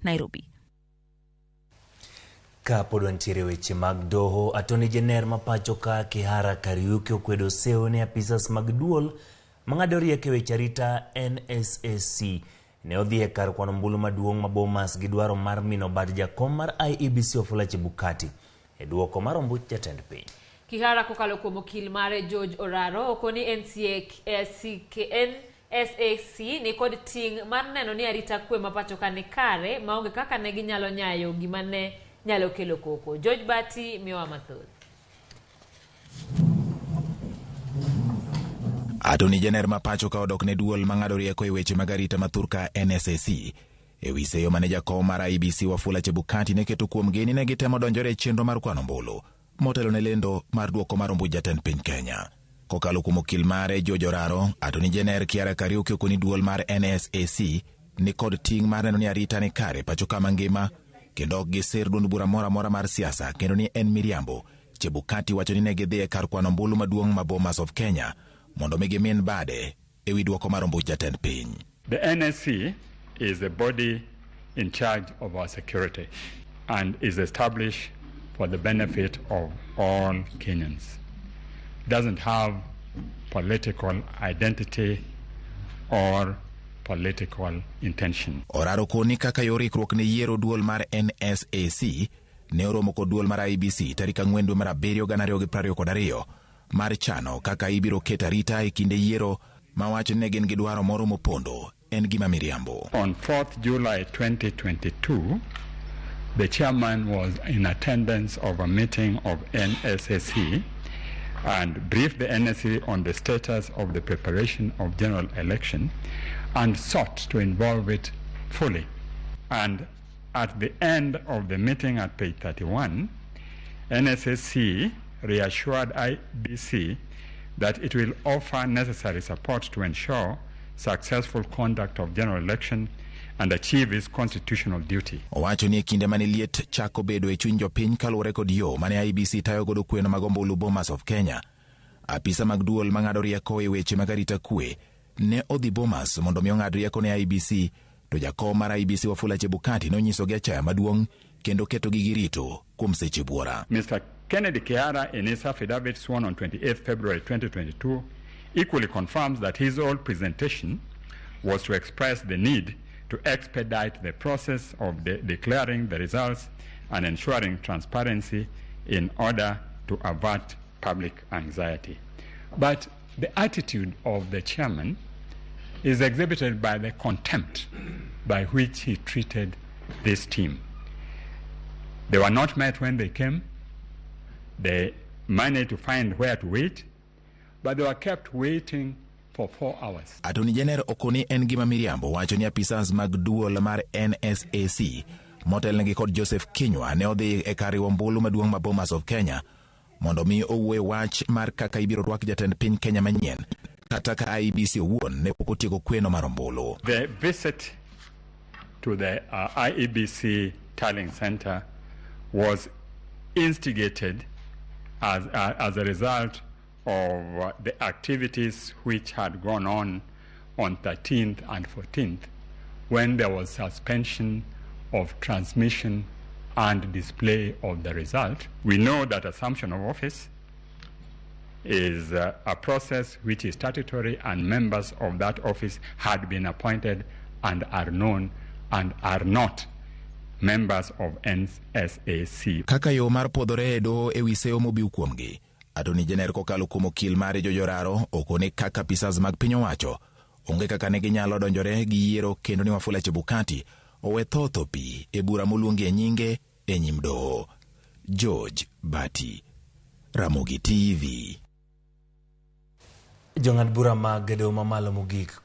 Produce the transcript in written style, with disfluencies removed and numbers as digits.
Nairobi. Ka pod wantiere weche mag doho, Attorney General mapacho ka Kihara Kariuki okwedo seyo ne apisas mag duol mang'ado rieko weche arita NSAC ne odhi e kar kwano ombulu maduong' ma Bomas gi dwaro mar mino bad jakom mar IEBC Wafula Chebukati e duoko mar ombuch jatend piny. Kihara kokalo kuom okil mare George Oraro okoni NSAC ni kod ting' mar neno ni arita kwe mapacho ka ne kare maonge kaka ne ginyalo nyayo gima ne nyalo kelo koko. George Bati miyowa mathoth. Attorney General mapacho ka odok ne duol mang'ado rieko e weche mag arita mathurka NSAC e wi seyo mane jakom mar IEBC Wafula Chebukati ne keto kuom geni ne gitemo donjore e chenro mar kwano ombulu motelo ne lendo mar duoko mar ombuch jatend piny Kenya. Kokalo kuom okil mare George Oraro, Attorney General Kihara Kariuki okoni duol mar NSAC ni kod ting' mar neno ni arita ni kare pacho ka mangima kendo ok gisir duond bura mora mar siasa kendo ni en miriambo. Chebukati wacho ni ne gidhi e kar kwano ombulu maduong' ma Bomas of Kenya mondo mi gimin bade e wi duoko mar ombuch jatend piny. The NSC is the body in charge of our security and is established for the benefit of all Kenyans. It doesn't have political identity or political intention. Oraro koni kaka yorikruok ne yiero duol mar NSAC ne oromo kod duol mar IEBC tarik 4 dwe mar 7 2022 mar chano kaka ibiro keto arita e kinde yiero mawacho ne gin gi dwaro moro mopondo en gima miriambo. On 4th July 2022, the chairman was in attendance of a meeting of NSAC and briefed the NSC on the status of the preparation of general election and sought to involve it fully. And at the end of the meeting at page 31, NSSC reassured IBC that it will offer necessary support to ensure successful conduct of general election and achieve its constitutional duty. Owacho ni kinde mane liet chako bedo e chuny jopiny kaluwore kod yo mane IEBC tayo godo kweno mag ombulu Bomas of Kenya, apisa mag duol mang'ado rieko e weche mag arita kwe ne odhi Bomas mondo mi ong'ad rieko ne IEBC, to jakom mar IEBC Wafula Chebukati nonyisogi achaya maduong' kendo keto gi girito kuom seche buora. Mr. Kennedy Kihara, in his affidavit sworn on 28 February 2022, equally confirms that his whole presentation was to express the need to expedite the process of declaring the results and ensuring transparency in order to avert public anxiety. But the attitude of the chairman is exhibited by the contempt by which he treated this team. They were not met when they came. They managed to find where to wait, but they were kept waiting for 4 hours. Attorney General okoni en gima miriambo wacho ni apisas mag duol mar NSAC motelnegi kod Joseph Kinyua ne odhi e kar ombulu maduong' ma Bomas of Kenya mondo mi owuo wach mar kaka ibiro rwak jatend piny Kenya manyien kata ka IEBC owuon ne pok otieko kweno mar ombulu. The visit to the IEBC tallying center was instigated as a result of the activities which had gone on 13th and 14th when there was suspension of transmission and display of the result. We know that assumption of office is a process which is statutory and members of that office had been appointed and are known and are not members of NSAC. Kaka yo mar podore edo e wi seyo mobiu kuomgi, Attorney General kokalo kuom okil mare George Oraro okone kaka apisas mag piny owacho onge kaka ne ginyalo donjore gi yiero kendo ni Wafula Chebukati owe thotho pi e bura moluongi Nyinge e nyim doho. George Bati, Ramogi TV. Jong'ad bura mag doho mamalo mogik